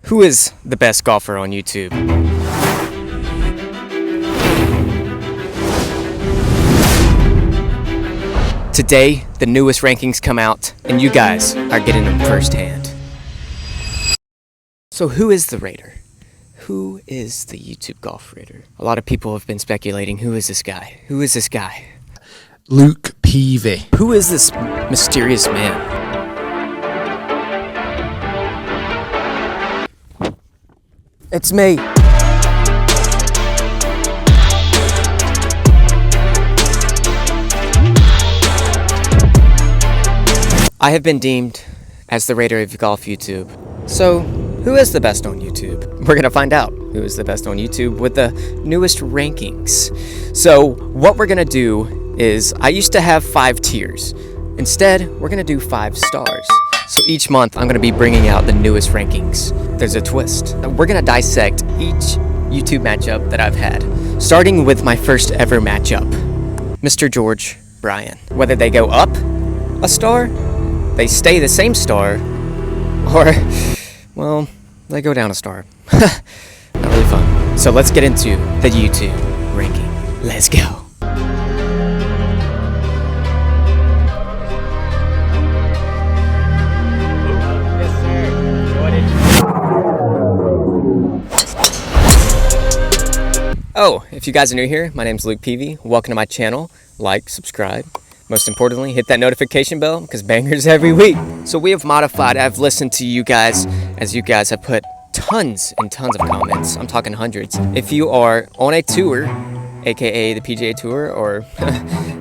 Who is the best golfer on YouTube? Today, the newest rankings come out, and you guys are getting them firsthand. So who is the Raider? Who is the YouTube Golf Raider? A lot of people have been speculating, who is this guy? Who is this guy? Luke Peavy. Who is this mysterious man? It's me. I have been deemed as the Raider of Golf YouTube. So, who is the best on YouTube? We're gonna find out who is the best on YouTube with the newest rankings. So, what we're gonna do is, I used to have 5 tiers. Instead, we're gonna do 5 stars. So each month, I'm gonna be bringing out the newest rankings. There's a twist. We're gonna dissect each YouTube matchup that I've had, starting with my first ever matchup, Mr. George Bryan. Whether they go up a star, they stay the same star, or, well, they go down a star. Not really fun. So let's get into the YouTube ranking. Let's go. Oh, if you guys are new here, my name's Luke Peavy. Welcome to my channel. Like, subscribe. Most importantly, hit that notification bell because bangers every week. So we have modified, I've listened to you guys as you guys have put tons and tons of comments. I'm talking hundreds. If you are on a tour, aka the PGA Tour or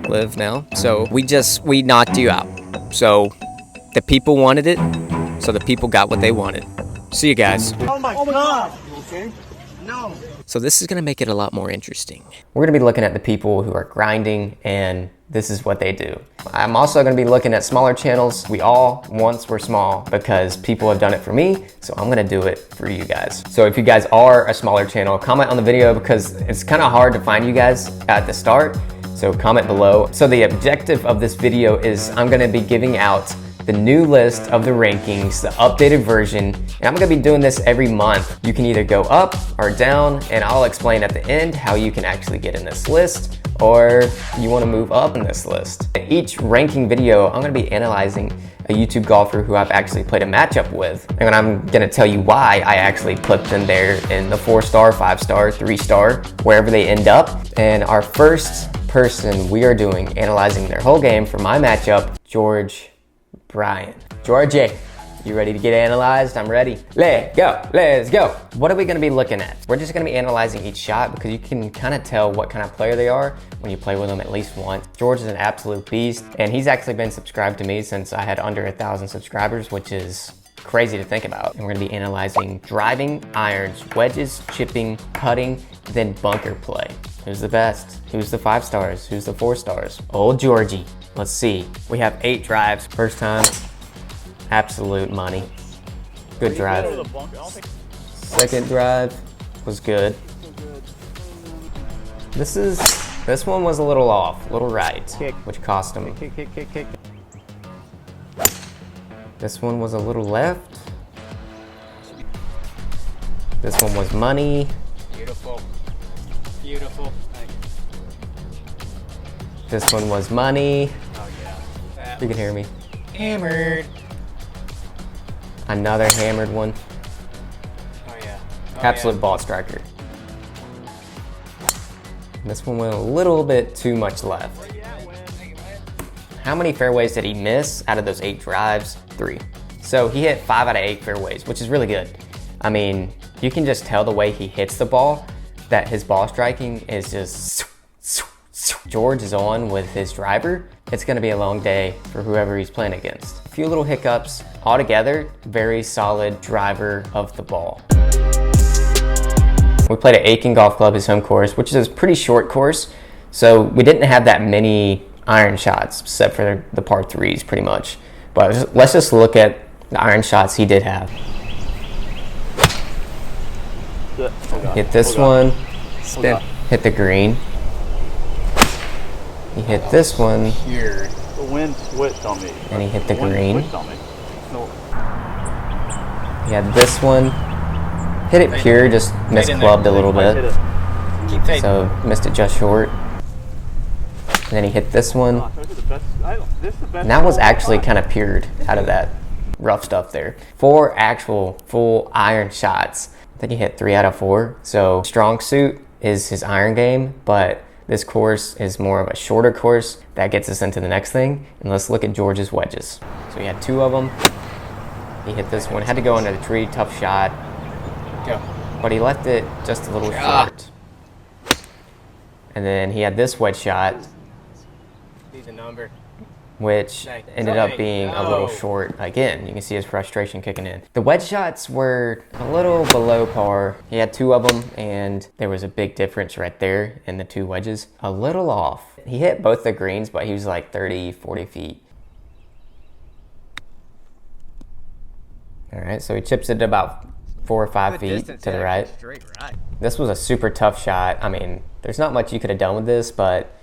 Live Now, so we knocked you out. So the people wanted it, so the people got what they wanted. See you guys. Oh my God! You okay? No. So this is gonna make it a lot more interesting. We're gonna be looking at the people who are grinding, and this is what they do. I'm also gonna be looking at smaller channels. We all once were small because people have done it for me, so I'm gonna do it for you guys. So if you guys are a smaller channel, comment on the video because it's kind of hard to find you guys at the start, so comment below. So the objective of this video is I'm gonna be giving out the new list of the rankings, the updated version, and I'm gonna be doing this every month. You can either go up or down, and I'll explain at the end how you can actually get in this list, or you wanna move up in this list. In each ranking video, I'm gonna be analyzing a YouTube golfer who I've actually played a matchup with, and I'm gonna tell you why I actually put them there in the 4-star, 5-star, 3-star, wherever they end up. And our first person we are doing, analyzing their whole game for my matchup, George Bryan. Georgie, you ready to get analyzed? I'm ready. Let's go. What are we gonna be looking at? We're just gonna be analyzing each shot because you can kind of tell what kind of player they are when you play with them at least once. George is an absolute beast, and he's actually been subscribed to me since I had under 1,000 subscribers, which is crazy to think about. And we're gonna be analyzing driving, irons, wedges, chipping, putting, then bunker play. Who's the best? Who's the 5 stars? Who's the 4 stars? Old Georgie. Let's see. We have 8 drives. First time, absolute money. Good drive. Second drive was good. This one was a little off, a little right, which cost him. Kick. This one was a little left. This one was money. Beautiful. This one was money. Oh yeah. You can hear me. Hammered. Another hammered one. Oh yeah. Absolute ball striker. This one went a little bit too much left. How many fairways did he miss out of those 8 drives? 3. So he hit 5 out of 8 fairways, which is really good. I mean, you can just tell the way he hits the ball that his ball striking is just. George is on with his driver. It's gonna be a long day for whoever he's playing against. A few little hiccups. Altogether, very solid driver of the ball. We played at Aiken Golf Club, his home course, which is a pretty short course. So we didn't have that many iron shots, except for the par 3s pretty much. But let's just look at the iron shots he did have. Hit this one, spin, hit the green. He hit this one. Here. The wind switched on me. And he hit the green. No. He had this one, Hit it pure, just misclubbed a little Hit bit. it. Keep fading. So missed it just short. And then he hit this one. Oh, those are the best. This is the best. And that was shot of all actually time. kind of pured out of that rough stuff there. 4 actual full iron shots. I think he hit 3 out of 4. So strong suit is his iron game, but this course is more of a shorter course. That gets us into the next thing. And let's look at George's wedges. So he had 2 of them. He hit this one, had to go under the tree, tough shot. Go. But he left it just a little short. And then he had this wedge shot, Leave the number. which ended up being a little short. Again, you can see his frustration kicking in. The wedge shots were a little below par. He had 2 of them, and there was a big difference right there in the 2 wedges. A little off. He hit both the greens, but he was like 30, 40 feet. All right, so he chips it about 4 or 5 feet to the right. Straight right. This was a super tough shot. I mean, there's not much you could have done with this, but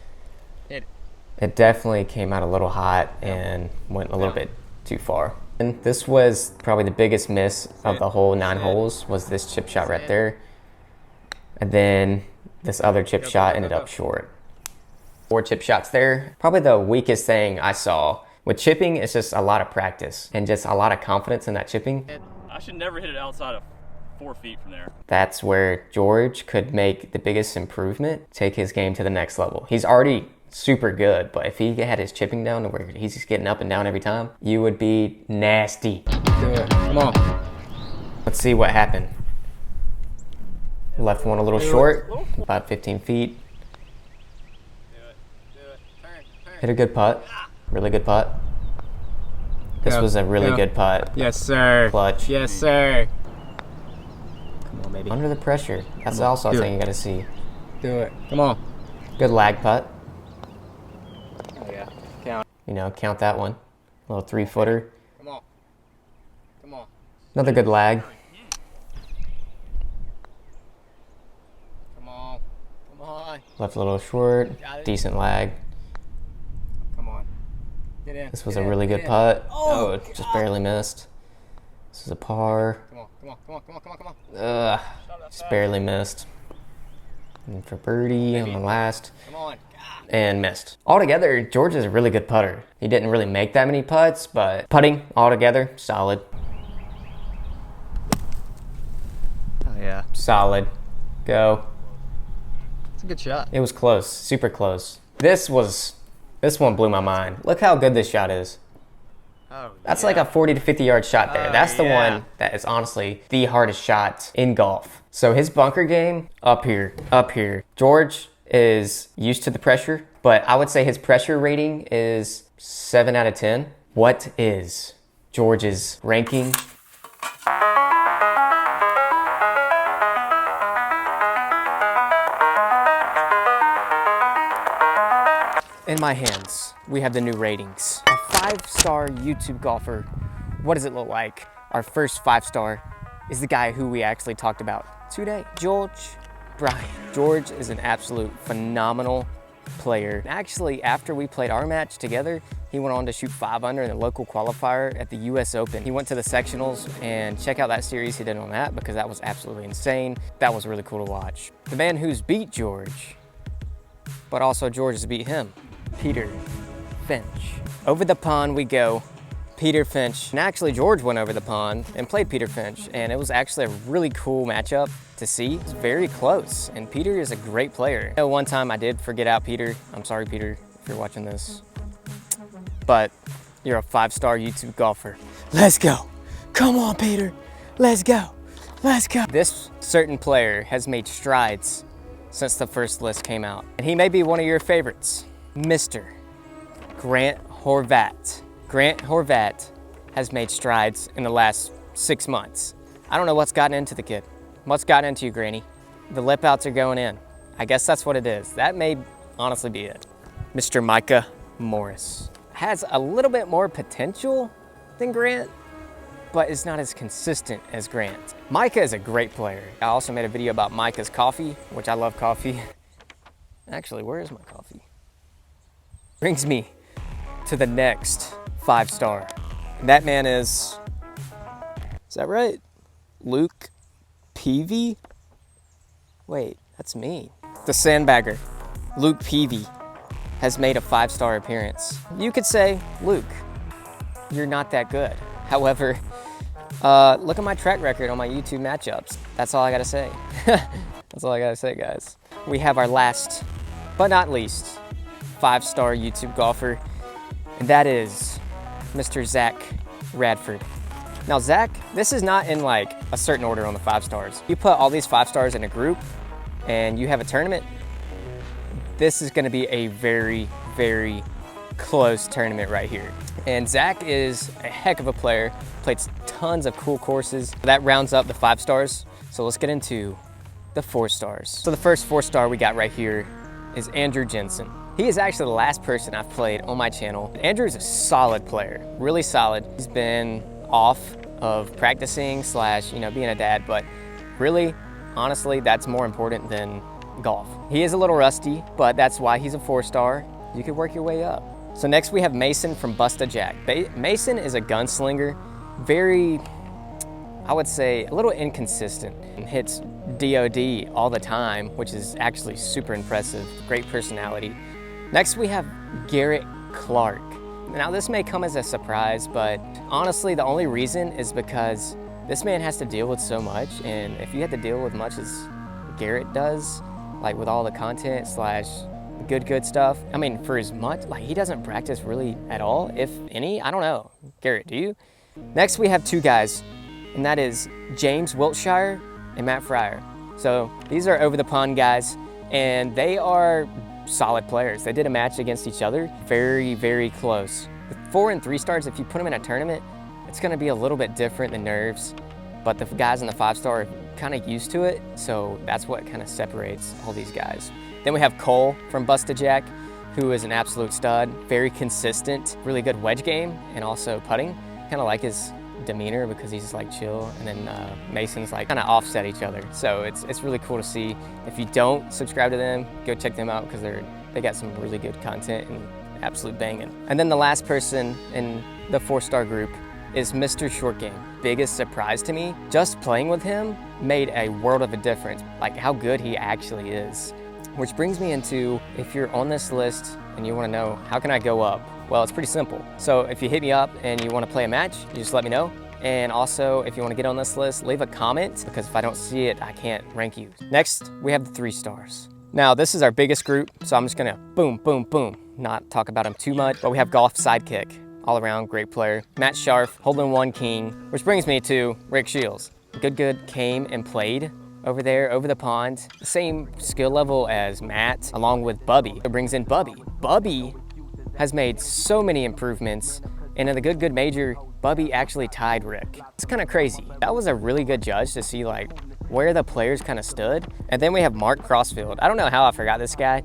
it definitely came out a little hot and went a little bit too far. And this was probably the biggest miss of the whole 9 holes, was this chip shot right there. And then this other chip shot ended up short. 4 chip shots there. Probably the weakest thing I saw. With chipping, it's just a lot of practice and just a lot of confidence in that chipping. I should never hit it outside of 4 feet from there. That's where George could make the biggest improvement, take his game to the next level. He's already super good, but if he had his chipping down to where he's just getting up and down every time, you would be nasty. Do it. Come on. Let's see what happened. Left one a little short, about 15 feet. Hit a good putt, really good putt. This was a really good putt. Yes, sir. Clutch. Yes, sir. Come on, baby. Under the pressure. That's also a thing you gotta see. Do it. Come on. Good lag putt. Oh, yeah. Count. You know, count that one. A little 3-footer. Come on. Come on. Another good lag. Come on. Come on. Left a little short. Decent lag. Come on. Get in. This was a really good putt. Oh, just barely missed. This is a par. Come on. Come on. Come on. Come on. Come on. Come on. Ugh, just barely missed. And for birdie on the last. Come on. And missed. Altogether, George is a really good putter. He didn't really make that many putts, but putting altogether, solid. Oh, yeah. Solid. Go. It's a good shot. It was close, super close. This one blew my mind. Look how good this shot is. Oh, That's like a 40 to 50 yard shot there. That's the yeah. one that is honestly the hardest shot in golf. So his bunker game, up here, up here. George is used to the pressure, but I would say his pressure rating is 7 out of 10. What is George's ranking? In my hands, we have the new ratings. A 5-star YouTube golfer. What does it look like? Our first 5-star is the guy who we actually talked about today, George Bryan. George is an absolute phenomenal player. Actually, after we played our match together, he went on to shoot 5 under in the local qualifier at the US Open. He went to the sectionals, and check out that series he did on that because that was absolutely insane. That was really cool to watch. The man who's beat George, but also George has beat him, Peter Finch. Over the pond we go. Peter Finch. And actually George went over the pond and played Peter Finch, and it was actually a really cool matchup to see. It's very close, and Peter is a great player. I know one time I did forget out Peter. I'm sorry, Peter, if you're watching this. But you're a 5-star YouTube golfer. Let's go. Come on, Peter. Let's go. Let's go. This certain player has made strides since the first list came out, and he may be one of your favorites, Mr. Grant Horvat. Grant Horvat has made strides in the last 6 months. I don't know what's gotten into the kid. What's gotten into you, Granny? The lip outs are going in. I guess that's what it is. That may honestly be it. Mr. Micah Morris has a little bit more potential than Grant, but is not as consistent as Grant. Micah is a great player. I also made a video about Micah's coffee, which I love coffee. Actually, where is my coffee? Brings me to the next 5-star. And that man is that right? Luke Peavy? Wait, that's me. The sandbagger, Luke Peavy, has made a 5-star appearance. You could say, Luke, you're not that good. However, look at my track record on my YouTube matchups. That's all I gotta say. That's all I gotta say, guys. We have our last, but not least, 5-star YouTube golfer, and that is Mr. Zach Radford. Now, Zach, this is not in like a certain order on the 5 stars. You put all these 5 stars in a group and you have a tournament, this is gonna be a very, very close tournament right here. And Zach is a heck of a player, played tons of cool courses. That rounds up the 5 stars. So let's get into the 4 stars. So the first 4-star we got right here is Andrew Jensen. He is actually the last person I've played on my channel. Andrew is a solid player, really solid. He's been off of practicing / being a dad, but really, honestly, that's more important than golf. He is a little rusty, but that's why he's a 4-star. You could work your way up. So next we have Mason from Busta Jack. Mason is a gunslinger, very, I would say, a little inconsistent, and hits DOD all the time, which is actually super impressive. Great personality. Next we have Garrett Clark. Now this may come as a surprise, but honestly the only reason is because this man has to deal with so much, and if you have to deal with much as Garrett does, like with all the content / good stuff, I mean, for as much, like, he doesn't practice really at all, if any. I don't know. Garrett, do you? Next we have 2 guys, and that is James Wiltshire and Matt Fryer. So these are over the pond guys, and they are solid players. They did a match against each other, very, very close. With 4 and 3 stars, if you put them in a tournament, it's gonna be a little bit different than nerves, but the guys in the 5-star are kind of used to it, so that's what kind of separates all these guys. Then we have Cole from Busta Jack, who is an absolute stud, very consistent, really good wedge game, and also putting. Kind of like his demeanor because he's just like chill, and then Mason's like kind of offset each other. So it's really cool to see. If you don't subscribe to them, go check them out because they got some really good content and absolute banging. And then the last person in the 4-star group is Mr. Short Game. Biggest surprise to me, just playing with him made a world of a difference, like how good he actually is. Which brings me into, if you're on this list and you want to know, how can I go up? Well, it's pretty simple. So if you hit me up and you want to play a match, you just let me know. And also, if you want to get on this list, leave a comment, because if I don't see it, I can't rank you. Next, we have the 3 stars. Now, this is our biggest group, so I'm just gonna boom, boom, boom, not talk about him too much, but we have Golf Sidekick, all around great player. Matt Scharf, Hold'em 1 King, which brings me to Rick Shields. Good came and played over there, over the pond. The same skill level as Matt, along with Bubby. It brings in Bubby. Bubby has made so many improvements, and in the Good Major, Bubby actually tied Rick. It's kind of crazy. That was a really good judge to see like where the players kind of stood. And then we have Mark Crossfield. I don't know how I forgot this guy.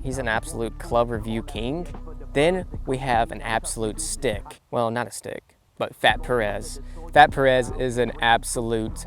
He's an absolute club review king. Then we have an absolute stick. Well, not a stick, but Fat Perez. Fat Perez is an absolute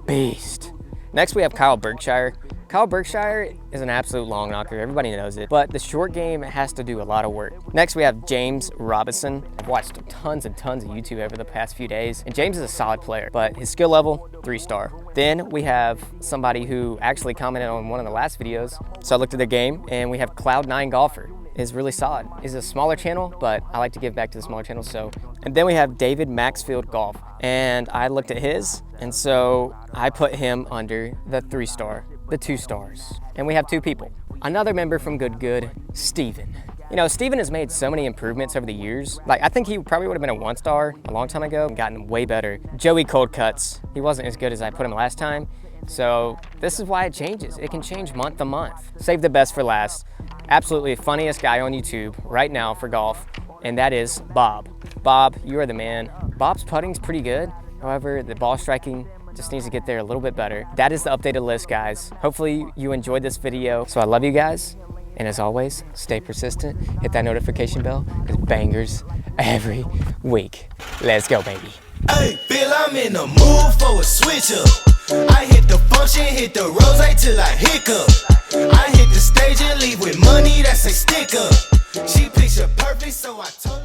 beast. Next we have Kyle Berkshire. Kyle Berkshire is an absolute long knocker, everybody knows it, but the short game has to do a lot of work. Next we have James Robinson. I've watched tons and tons of YouTube over the past few days, and James is a solid player, but his skill level, 3-star. Then we have somebody who actually commented on one of the last videos, so I looked at their game, and we have Cloud9 Golfer. Is really solid. He's a smaller channel, but I like to give back to the smaller channels. And then we have David Maxfield Golf, and I looked at his, and so I put him under the 3-star, the 2 stars. And we have 2 people. Another member from Good, Steven. You know, Steven has made so many improvements over the years. Like, I think he probably would have been a 1-star a long time ago and gotten way better. Joey Cold Cuts, he wasn't as good as I put him last time. So this is why it changes. It can change month to month. Save the best for last. Absolutely funniest guy on YouTube right now for golf, and that is Bob. Bob, you are the man. Bob's putting's pretty good. However, the ball striking just needs to get there a little bit better. That is the updated list, guys. Hopefully you enjoyed this video. So I love you guys. And as always, stay persistent. Hit that notification bell, because bangers every week. Let's go, baby. Hey, Bill, I'm in the mood for a switch up. I hit the function, hit the rose till I hiccup. I hit the stage and leave with money that's a sticker. She picture perfect, so I told